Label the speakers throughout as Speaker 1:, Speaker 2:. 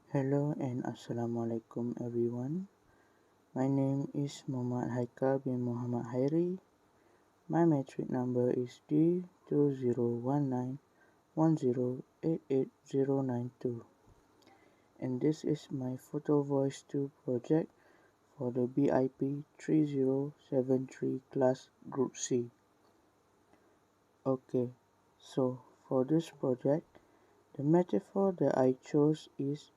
Speaker 1: Hello and Assalamualaikum everyone. My name is Muhammad Haikal bin Muhammad Hairi. My metric number is D201910888092 and this is my Photovoice2 project for the BIP 3073 class group C. Okay, so for this project, the metaphor that I chose is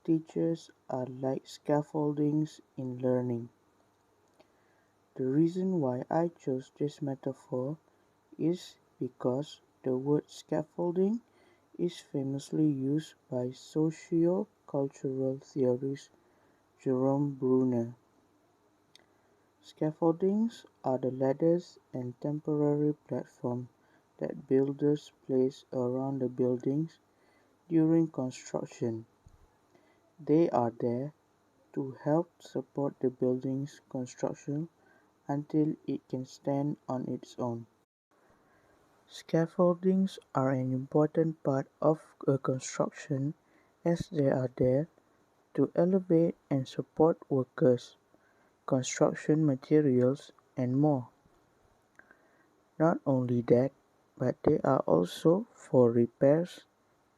Speaker 1: teachers are like scaffoldings in learning. The reason why I chose this metaphor is because the word scaffolding is famously used by socio-cultural theorist Jerome Bruner. Scaffoldings are the ladders and temporary platforms that builders place around the buildings during construction. They are there to help support the building's construction until it can stand on its own. Scaffoldings are an important part of a construction as they are there to elevate and support workers, construction materials, and more. Not only that, but they are also for repairs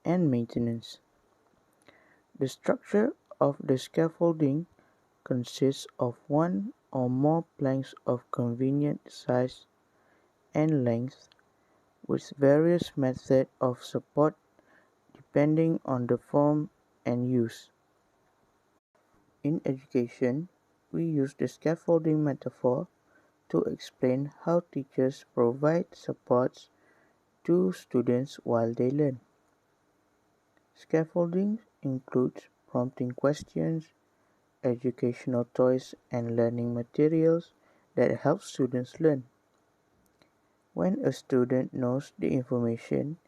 Speaker 1: and maintenance. The structure of the scaffolding consists of one or more planks of convenient size and length with various methods of support depending on the form and use. In education, we use the scaffolding metaphor to explain how teachers provide supports to students while they learn. Scaffolding includes prompting questions, educational toys, and learning materials that help students learn. When a student knows the information,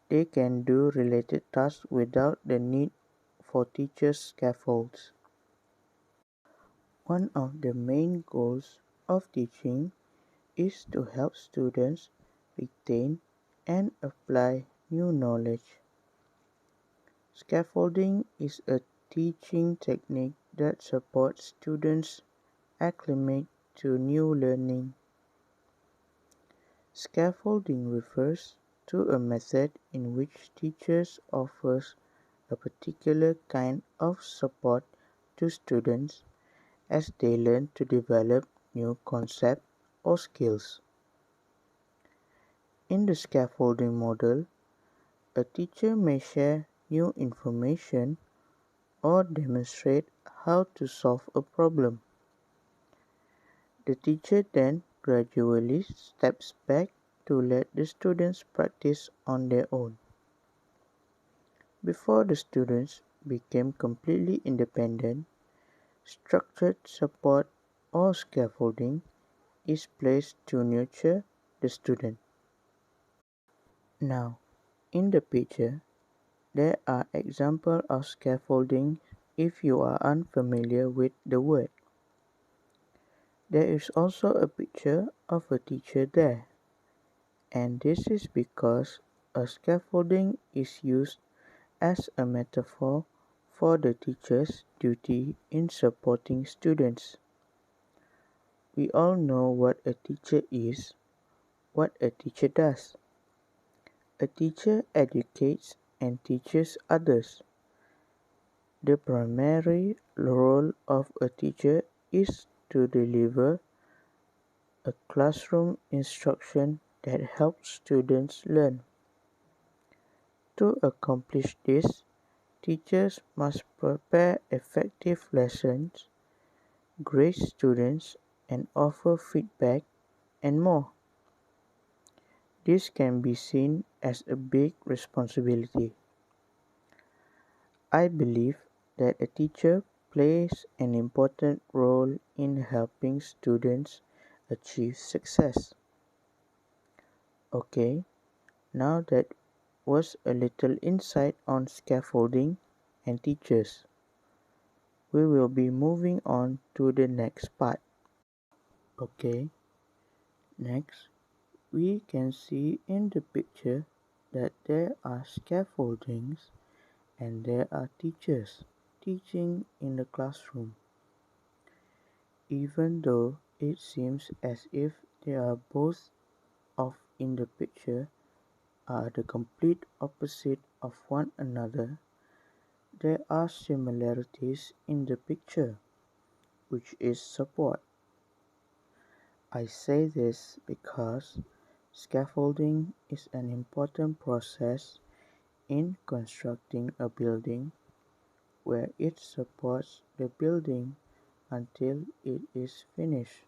Speaker 1: they can do related tasks without the need for teachers' scaffolds. One of the main goals of teaching is to help students retain and apply new knowledge. Scaffolding is a teaching technique that supports students acclimate to new learning. Scaffolding refers to a method in which teachers offers a particular kind of support to students as they learn to develop new concepts or skills. In the scaffolding model, a teacher may share new information or demonstrate how to solve a problem. The teacher then gradually steps back to let the students practice on their own. Before the students became completely independent, structured support or scaffolding is placed to nurture the student. Now, in the picture, there are examples of scaffolding if you are unfamiliar with the word. There is also a picture of a teacher there, and this is because a scaffolding is used as a metaphor for the teacher's duty in supporting students. We all know what a teacher is, what a teacher does. A teacher educates and teaches others. The primary role of a teacher is to deliver a classroom instruction that helps students learn. To accomplish this, teachers must prepare effective lessons, grade students, and offer feedback, and more. This can be seen as a big responsibility. I believe that a teacher plays an important role in helping students achieve success. Okay, now that was a little insight on scaffolding and teachers. We will be moving on to the next part. Okay, next we can see in the picture that there are scaffoldings and there are teachers. teaching in the classroom. Even though it seems as if they are both of in the picture are the complete opposite of one another, there are similarities in the picture, which is support. I say this because scaffolding is an important process in constructing a building where it supports the building until it is finished.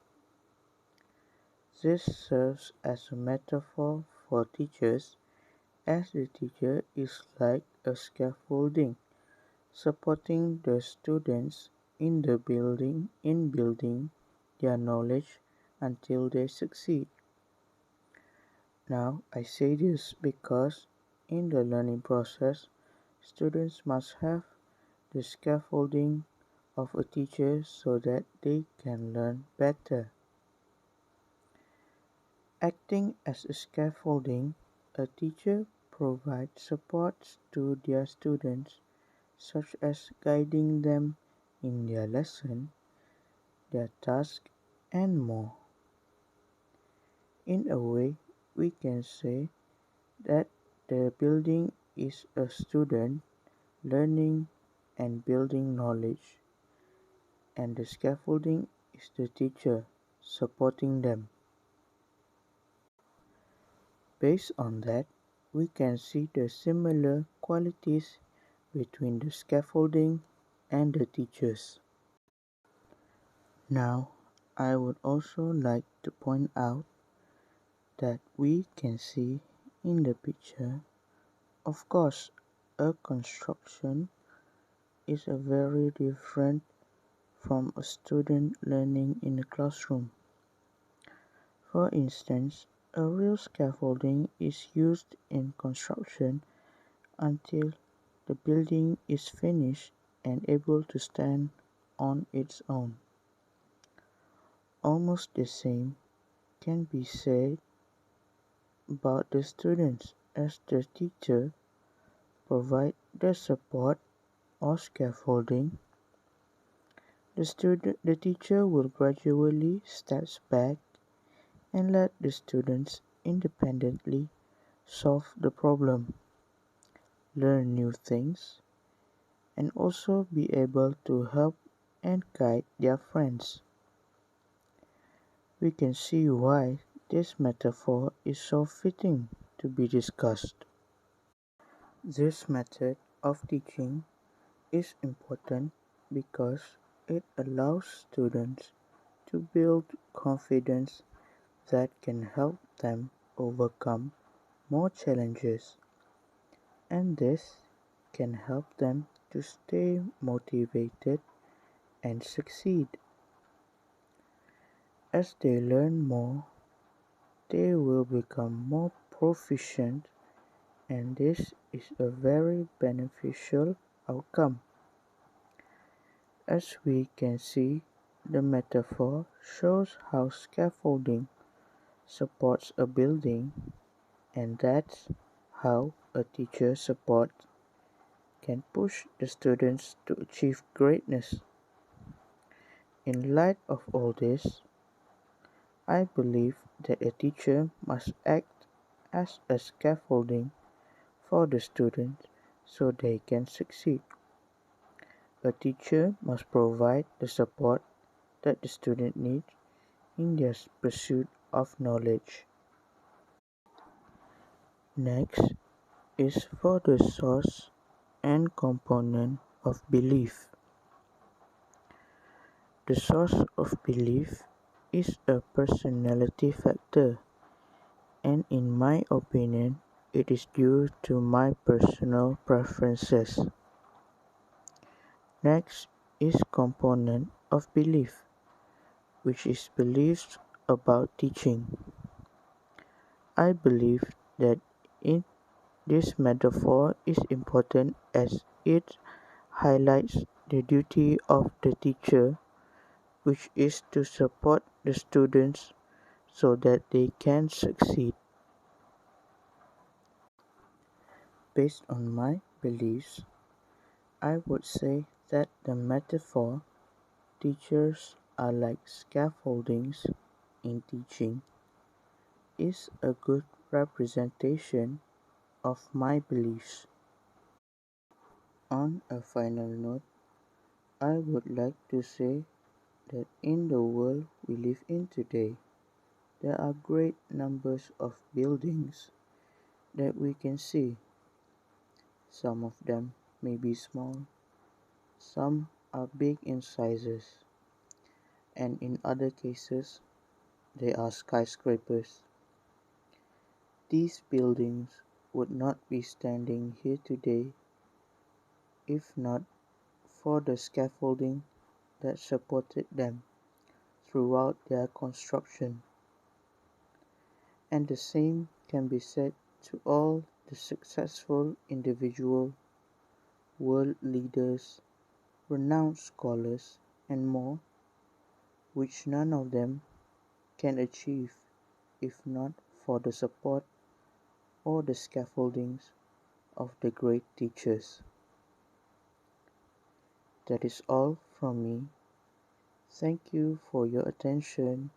Speaker 1: This serves as a metaphor for teachers, as the teacher is like a scaffolding supporting the students in building their knowledge until they succeed. Now I say this because in the learning process, students must have the scaffolding of a teacher so that they can learn better. Acting as a scaffolding, a teacher provides support to their students, such as guiding them in their lesson, their task, and more. In a way, we can say that the building is a student learning and building knowledge, and the scaffolding is the teacher supporting them. Based on that, we can see the similar qualities between the scaffolding and the teachers. Now, I would also like to point out that we can see in the picture, of course, a construction is a very different from a student learning in a classroom. For instance, a real scaffolding is used in construction until the building is finished and able to stand on its own. Almost the same can be said about the students, as the teacher provide the support or scaffolding. The teacher will gradually step back and let the students independently solve the problem, learn new things, and also be able to help and guide their friends. We can see why this metaphor is so fitting to be discussed. This method of teaching is important because it allows students to build confidence that can help them overcome more challenges, and this can help them to stay motivated and succeed. As they learn more, they will become more proficient, and this is a very beneficial outcome. As we can see, the metaphor shows how scaffolding supports a building, and that's how a teacher support can push the students to achieve greatness. In light of all this, I believe that a teacher must act as a scaffolding for the students so they can succeed. A teacher must provide the support that the student needs in their pursuit of knowledge. Next is for the source and component of belief. The source of belief is a personality factor, and in my opinion, it is due to my personal preferences. Next is component of belief, which is beliefs about teaching. I believe that in this metaphor is important as it highlights the duty of the teacher, which is to support the students so that they can succeed. Based on my beliefs, I would say that the metaphor "teachers are like scaffoldings in teaching" is a good representation of my beliefs. On a final note, I would like to say that in the world we live in today, there are great numbers of buildings that we can see. Some of them may be small, some are big in sizes, and in other cases, they are skyscrapers. These buildings would not be standing here today if not for the scaffolding that supported them throughout their construction. And the same can be said to all the successful individual world leaders, renowned scholars, and more, which none of them can achieve if not for the support or the scaffoldings of the great teachers. That is all from me. Thank you for your attention.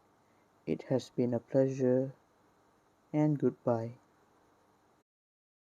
Speaker 1: It has been a pleasure, and goodbye.